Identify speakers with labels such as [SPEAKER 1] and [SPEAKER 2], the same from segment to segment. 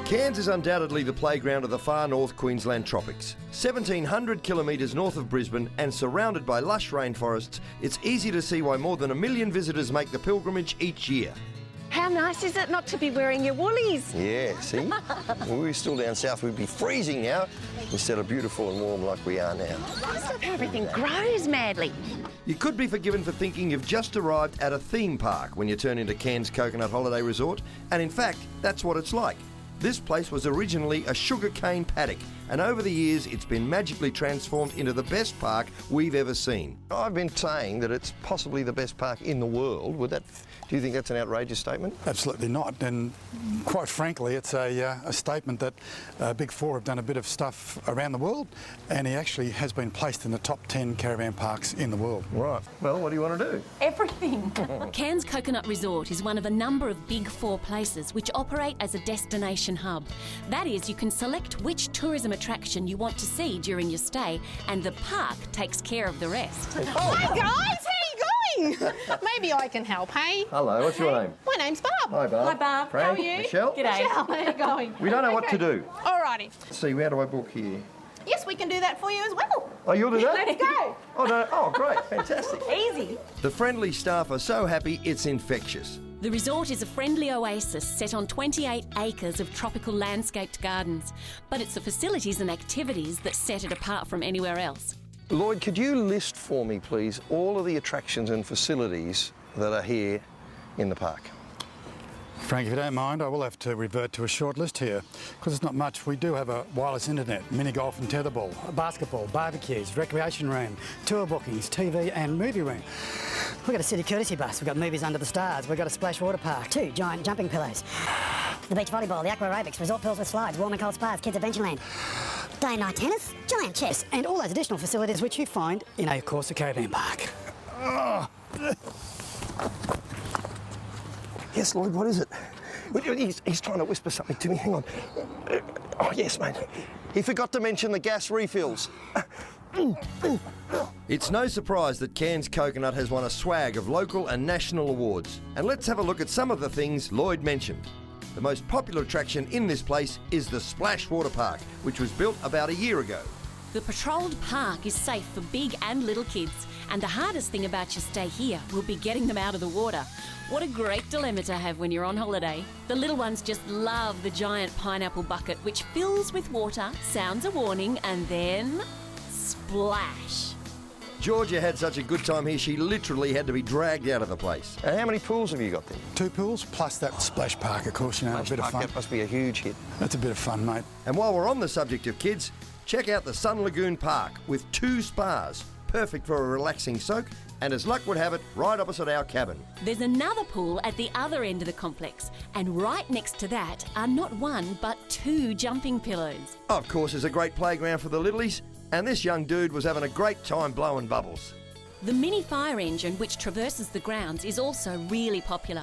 [SPEAKER 1] Cairns is undoubtedly the playground of the far north Queensland tropics. 1,700 kilometres north of Brisbane and surrounded by lush rainforests, it's easy to see why more than 1 million visitors make the pilgrimage each year.
[SPEAKER 2] How nice is it not to be wearing your woolies?
[SPEAKER 1] Yeah, see? If we were still down south, we'd be freezing now instead of beautiful and warm like we are now.
[SPEAKER 2] Just look how everything grows madly.
[SPEAKER 1] You could be forgiven for thinking you've just arrived at a theme park when you turn into Cairns Coconut Holiday Resort, and in fact, that's what it's like. This place was originally a sugarcane paddock, and over the years it's been magically transformed into the best park we've ever seen. I've been saying that it's possibly the best park in the world. Do you think that's an outrageous statement?
[SPEAKER 3] Absolutely not, and quite frankly it's a statement that Big Four have done a bit of stuff around the world, and he actually has been placed in the top 10 caravan parks in the world.
[SPEAKER 1] Right, well, what do you want to do?
[SPEAKER 2] Everything.
[SPEAKER 4] Cairns Coconut Resort is one of a number of Big Four places which operate as a destination hub. That is, you can select which tourism attraction you want to see during your stay, and the park takes care of the rest.
[SPEAKER 5] Hi guys, how are you going? Maybe I can help, hey?
[SPEAKER 1] Hello, what's your name?
[SPEAKER 5] My name's Barb.
[SPEAKER 1] Hi, Barb.
[SPEAKER 2] Hi, Barb.
[SPEAKER 1] Frank,
[SPEAKER 5] How are you?
[SPEAKER 1] Michelle?
[SPEAKER 2] G'day.
[SPEAKER 5] Michelle, how are you going?
[SPEAKER 1] We don't know what to do.
[SPEAKER 5] Alrighty.
[SPEAKER 1] Let's see, how do I book here?
[SPEAKER 5] Yes, we can do that for you as well.
[SPEAKER 1] Oh, you'll do that?
[SPEAKER 5] Let's go.
[SPEAKER 1] Oh, no. Oh, great. Fantastic.
[SPEAKER 2] Easy.
[SPEAKER 1] The friendly staff are so happy it's infectious.
[SPEAKER 4] The resort is a friendly oasis set on 28 acres of tropical landscaped gardens, but it's the facilities and activities that set it apart from anywhere else.
[SPEAKER 1] Lloyd, could you list for me, please, all of the attractions and facilities that are here in the park?
[SPEAKER 3] Frank, if you don't mind, I will have to revert to a short list here, because it's not much. We do have a wireless internet, mini golf and tetherball, basketball, barbecues, recreation room, tour bookings, TV and movie room.
[SPEAKER 6] We've got a city courtesy bus, we've got movies under the stars, we've got a splash water park, 2 giant jumping pillows, the beach volleyball, the aqua aerobics, resort pools with slides, warm and cold spas, kids adventureland, day and night tennis, giant chess, and all those additional facilities which you find in, of course, a caravan park.
[SPEAKER 1] Yes, Lloyd, what is it? He's trying to whisper something to me. Hang on. Oh, yes, mate. He forgot to mention the gas refills. It's no surprise that Cairns Coconut has won a swag of local and national awards. And let's have a look at some of the things Lloyd mentioned. The most popular attraction in this place is the Splash Water Park, which was built about a year ago.
[SPEAKER 4] The patrolled park is safe for big and little kids, and the hardest thing about your stay here will be getting them out of the water. What a great dilemma to have when you're on holiday. The little ones just love the giant pineapple bucket, which fills with water, sounds a warning, and then splash.
[SPEAKER 1] Georgia had such a good time here, she literally had to be dragged out of the place. And how many pools have you got there?
[SPEAKER 3] 2 pools, plus that splash park, of course, you know, a bit of fun.
[SPEAKER 1] That must be a huge hit.
[SPEAKER 3] That's a bit of fun, mate.
[SPEAKER 1] And while we're on the subject of kids, check out the Sun Lagoon Park with 2 spas, perfect for a relaxing soak, and as luck would have it, right opposite our cabin.
[SPEAKER 4] There's another pool at the other end of the complex, and right next to that are not 1 but 2 jumping pillows.
[SPEAKER 1] Of course, there's a great playground for the littlies, and this young dude was having a great time blowing bubbles.
[SPEAKER 4] The mini fire engine which traverses the grounds is also really popular,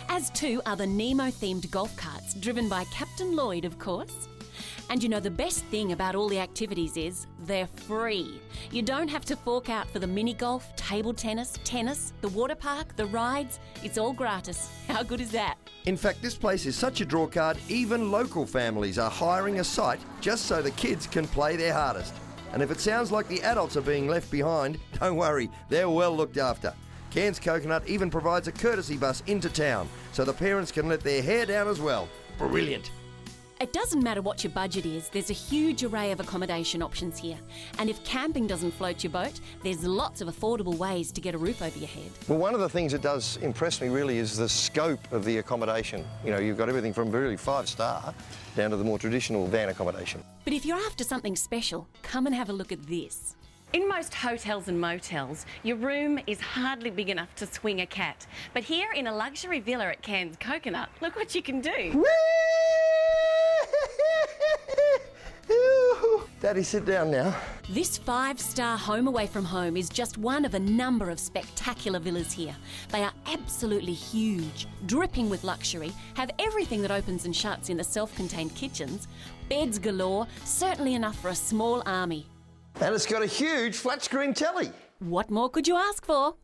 [SPEAKER 4] as too are the Nemo-themed golf carts driven by Captain Lloyd, of course. And you know, the best thing about all the activities is they're free. You don't have to fork out for the mini golf, table tennis, the water park, the rides. It's all gratis. How good is that?
[SPEAKER 1] In fact, this place is such a draw card, even local families are hiring a site just so the kids can play their hardest. And if it sounds like the adults are being left behind, don't worry, they're well looked after. Cairns Coconut even provides a courtesy bus into town so the parents can let their hair down as well. Brilliant.
[SPEAKER 4] It doesn't matter what your budget is, there's a huge array of accommodation options here. And if camping doesn't float your boat, there's lots of affordable ways to get a roof over your head.
[SPEAKER 1] Well, one of the things that does impress me really is the scope of the accommodation. You know, you've got everything from really 5-star down to the more traditional van accommodation.
[SPEAKER 4] But if you're after something special, come and have a look at this.
[SPEAKER 2] In most hotels and motels, your room is hardly big enough to swing a cat. But here in a luxury villa at Cairns Coconut, look what you can do.
[SPEAKER 1] Daddy, sit down now.
[SPEAKER 4] This 5-star home away from home is just one of a number of spectacular villas here. They are absolutely huge, dripping with luxury, have everything that opens and shuts in the self-contained kitchens, beds galore, certainly enough for a small army.
[SPEAKER 1] And it's got a huge flat-screen telly.
[SPEAKER 4] What more could you ask for?